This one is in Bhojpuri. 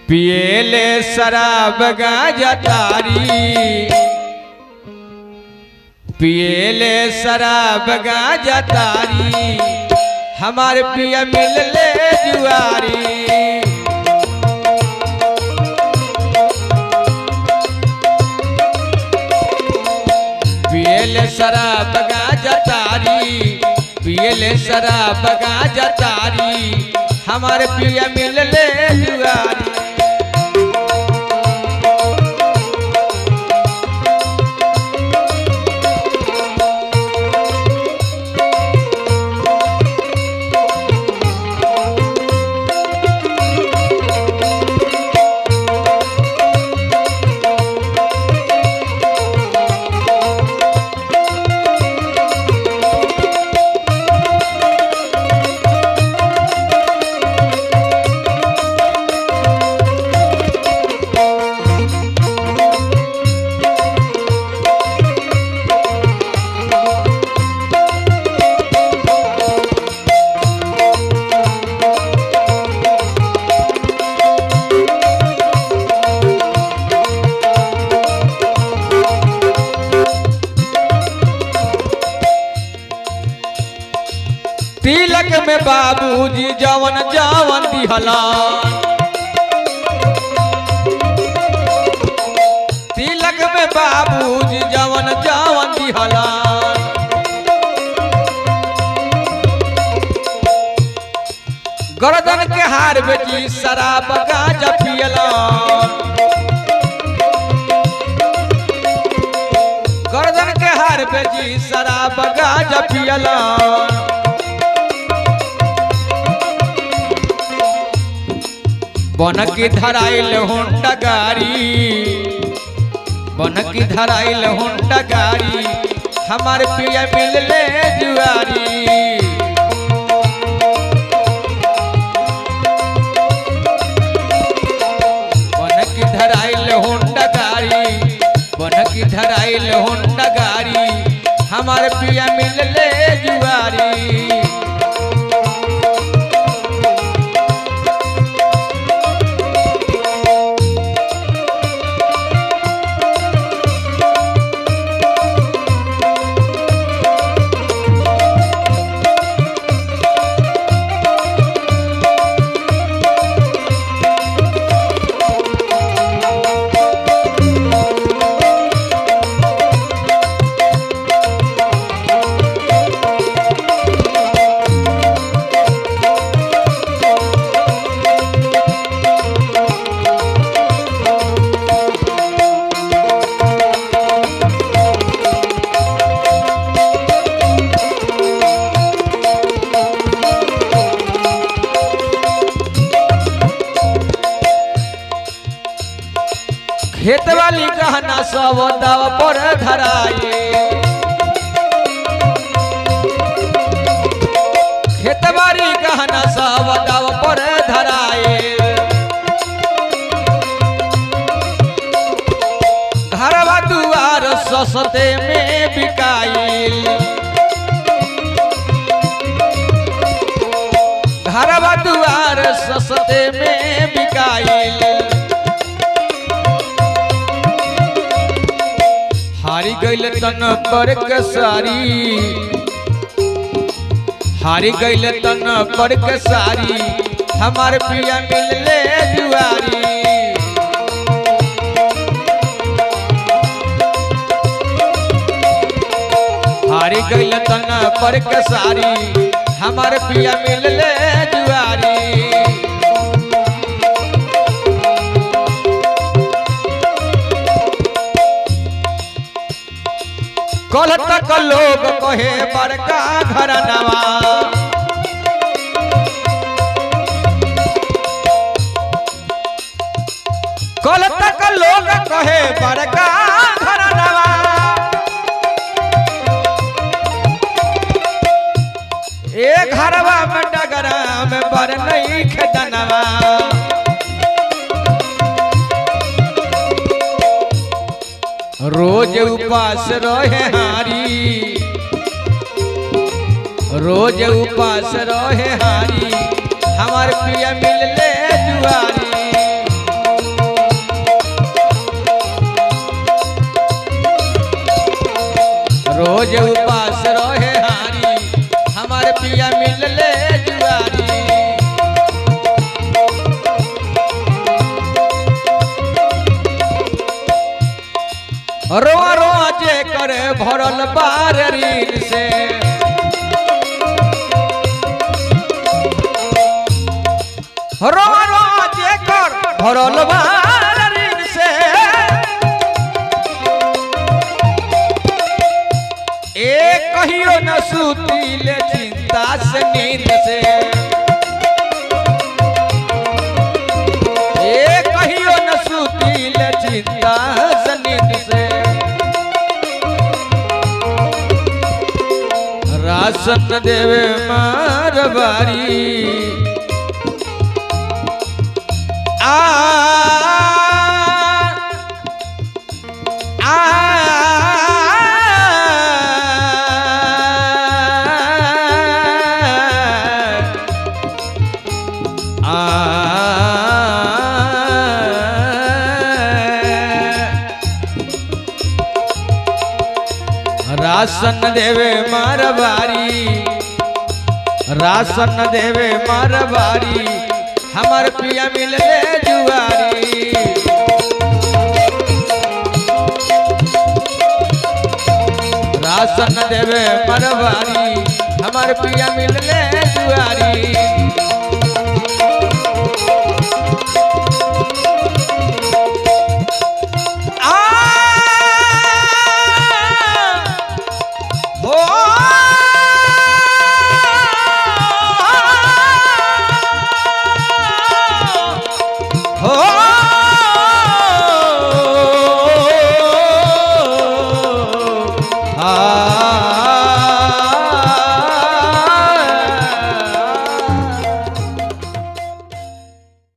पिएले शराब गांजा तारी, पिएले शराब गांजा तारी, हमारे पिया मिलले जुआरी। पिएले शराब गांजा तारी, पिएले शराब गांजा तारी, हमारे पिया मिलले जुआरी। तिलक में बाबूजी जवन जवन दिहला, तिलक में बाबूजी जवन जवन दिहला, गर्दन के हार बेची शराब गांजा पियला, गर्दन के हार बेची शराब गांजा पियला। बन की धराइल होंडा गाड़ी, बन की धराइल होंडा गाड़ी, हमारे पिया मिलले जुआरी। बन की धराइल होंडा गाड़ी, बन की धराइल होंडा गाड़ी, हमारे पिया मिलले जुआरी। खेत वाली गहना सब दाव पर धराए, खेत वाली गहना सब दाव पर धराए। घरवा दुआर सस्ते में बिकाइल, घरवा दुआर सस्ते में बिकाइल। हारी गइल तन पर कसारी, हारी गइल तन पर कसारी, हमारे पिया मिलले जुआरी। हारी गइल तन पर कसारी, हमारे पिया मिलले जुआरी। कल तक लोग कहे बड़का घरनवा, कल तक लोग कहे बड़का घरनवा। एक घरवा में डगरा में बर नहीं खेदनवा, रोज उपास रहे हारी, रोज उपास रहे हारी, हमार पिया मिलले जुआरी। रोज उपास रहे हारी, हमार पिया मिलले जुआरी। रोआ रोआ जे करे भरल बार ऋण से, रोआ रोआ जे कर भरल बार ऋण से, एक कहियो न सुतीले चिंता से नींद से, एक कहियो न सुतीले चिंता से नींद से। राशन देवे मारवारी आ राशन देवे मारवारी, राशन देवे मारवारी, हमार पिया मिलले जुआरी। राशन देवे मारवारी, हमार पिया मिलले जुआरी। आ